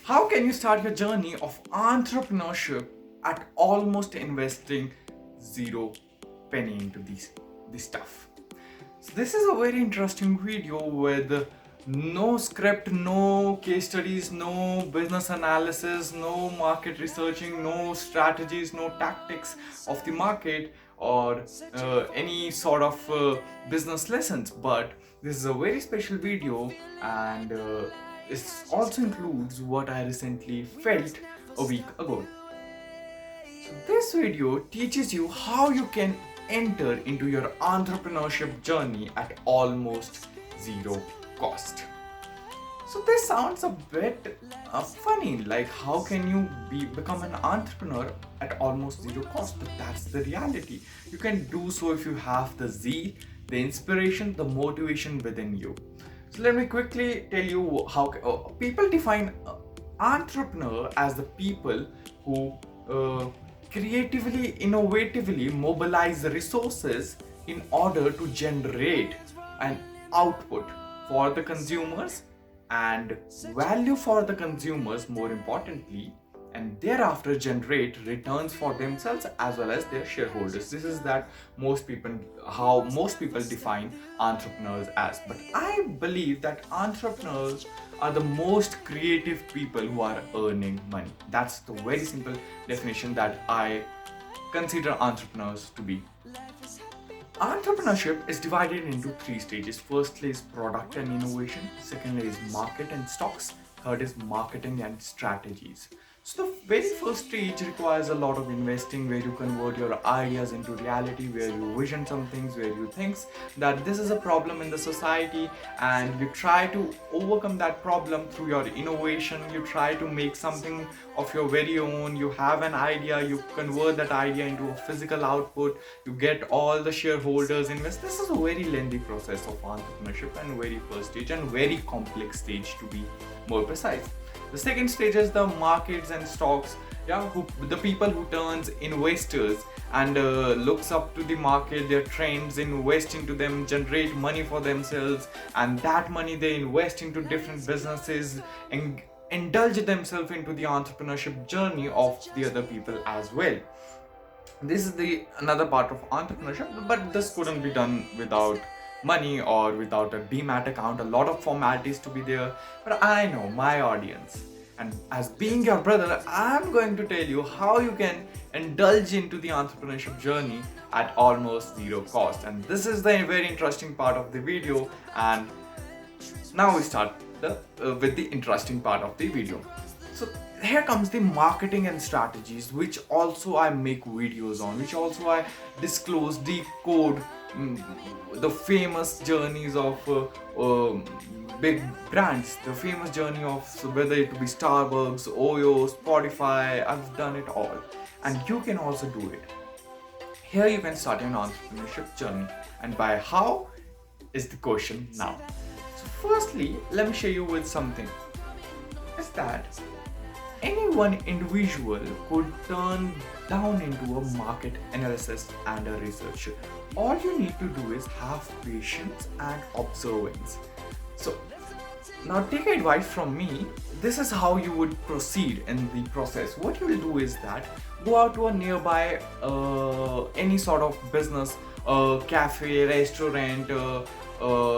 How can you start your journey of entrepreneurship at almost investing zero penny into this stuff? So this is a very interesting video with no script, no case studies, no business analysis, no market researching, no strategies, no tactics of the market or any sort of business lessons. But this is a very special video, and it also includes what I recently felt a week ago. So this video teaches you how you can enter into your entrepreneurship journey at almost zero cost. So this sounds a bit funny, like how can you become an entrepreneur at almost zero cost? But that's the reality. You can do so if you have the zeal, the inspiration, the motivation within you. So let me quickly tell you how people define entrepreneur as the people who creatively, innovatively mobilize resources in order to generate an output for the consumers and value for the consumers, more importantly, and thereafter generate returns for themselves as well as their shareholders. This is that most people how most people define entrepreneurs as. But I believe that entrepreneurs are the most creative people who are earning money. That's the very simple definition that I consider entrepreneurs to be. Entrepreneurship is divided into three stages. Firstly is product and innovation, secondly is market and stocks, third is marketing and strategies. So the very first stage requires a lot of investing, where you convert your ideas into reality, where you vision some things, where you think that this is a problem in the society and you try to overcome that problem through your innovation. You try to make something of your very own. You have an idea, you convert that idea into a physical output, you get all the shareholders invest. This is a very lengthy process of entrepreneurship and very first stage and very complex stage, to be more precise. The second stage is the markets and stocks. Yeah, the people who turns investors and looks up to the market, their trends, invest into them, generate money for themselves, and that money they invest into different businesses and indulge themselves into the entrepreneurship journey of the other people as well. This is the another part of entrepreneurship, but this couldn't be done without money or without a demat account. A lot of formalities to be there, but I know my audience, and as being your brother, I'm going to tell you how you can indulge into the entrepreneurship journey at almost zero cost. And this is the very interesting part of the video, and now we start with the interesting part of the video. So here comes the marketing and strategies, which also I make videos on, which also I disclose, decode the famous journeys of big brands, the famous journey of, so whether it be Starbucks, Oyo, Spotify. I've done it all, and you can also do it. Here you can start an entrepreneurship journey, and by how is the question now. So firstly, let me share you with something. Is that any one individual could turn down into a market analysis and a research. All you need to do is have patience and observance. So now take advice from me. This is how you would proceed in the process. What you will do is that go out to a nearby any sort of business, cafe, restaurant,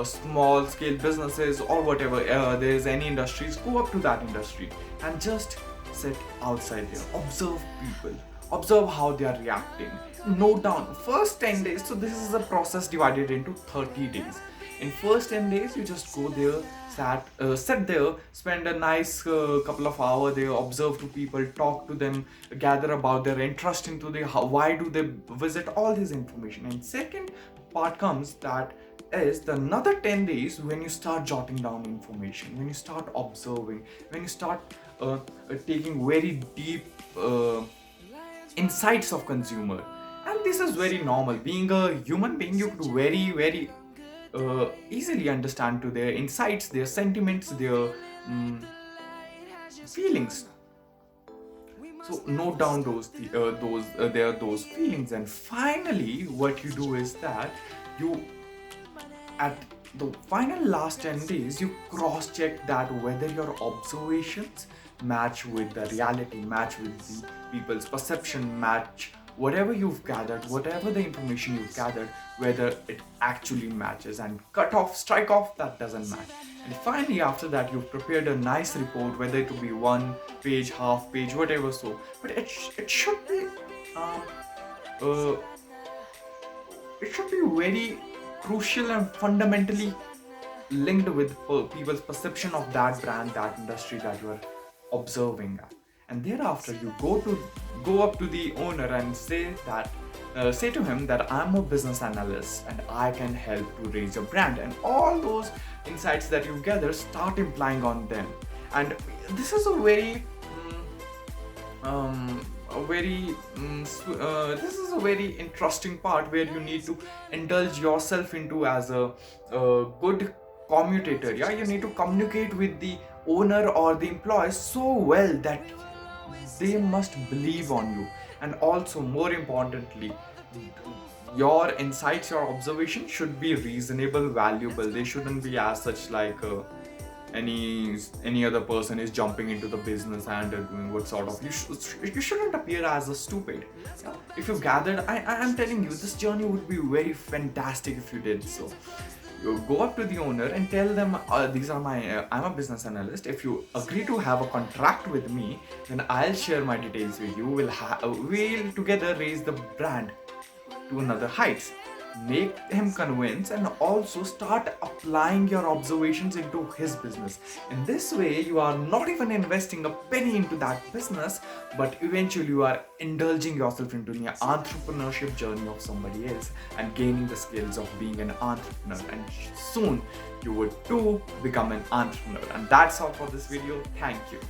small scale businesses or whatever, there is any industries, go up to that industry and just sit outside there, observe people, observe how they are reacting, note down first 10 days. So this is a process divided into 30 days. In first 10 days you just go there, sit there, spend a nice couple of hours there, observe to people, talk to them, gather about their interest into the why do they visit, all this information. And second part comes, that is the another 10 days, when you start jotting down information, when you start observing, when you start taking very deep insights of consumer. And this is very normal. Being a human being, you could very easily understand to their insights, their sentiments, their feelings. So note down those feelings, and finally what you do is that you, at the final last end is you cross check that whether your observations match with the reality, match with the people's perception, match whatever you've gathered, whatever the information you've gathered, whether it actually matches, and cut off, strike off that doesn't match. And finally, after that, you've prepared a nice report, whether it will be 1 page, half page, whatever. So, but it should be um, uh, it should be very crucial and fundamentally linked with people's perception of that brand, that industry that you are observing at. And thereafter, you go up to the owner and say to him that I'm a business analyst and I can help to raise your brand. And all those insights that you gather, start implying on them. And this is this is a very interesting part where you need to indulge yourself into as a good commutator. Yeah, you need to communicate with the owner or the employee so well that they must believe on you. And also, more importantly, your insights, your observation should be reasonable, valuable. They shouldn't be as such like any other person is jumping into the business and doing what sort of you shouldn't appear as a stupid. Yeah? If you gathered, I am telling you, this journey would be very fantastic if you did so. You go up to the owner and tell them, these are my I'm a business analyst. If you agree to have a contract with me, then I'll share my details with you. We'll together raise the brand to another heights. Make him convince and also start applying your observations into his business. In this way, you are not even investing a penny into that business, but eventually you are indulging yourself into the entrepreneurship journey of somebody else and gaining the skills of being an entrepreneur. And soon you would too become an entrepreneur. And that's all for this video. Thank you.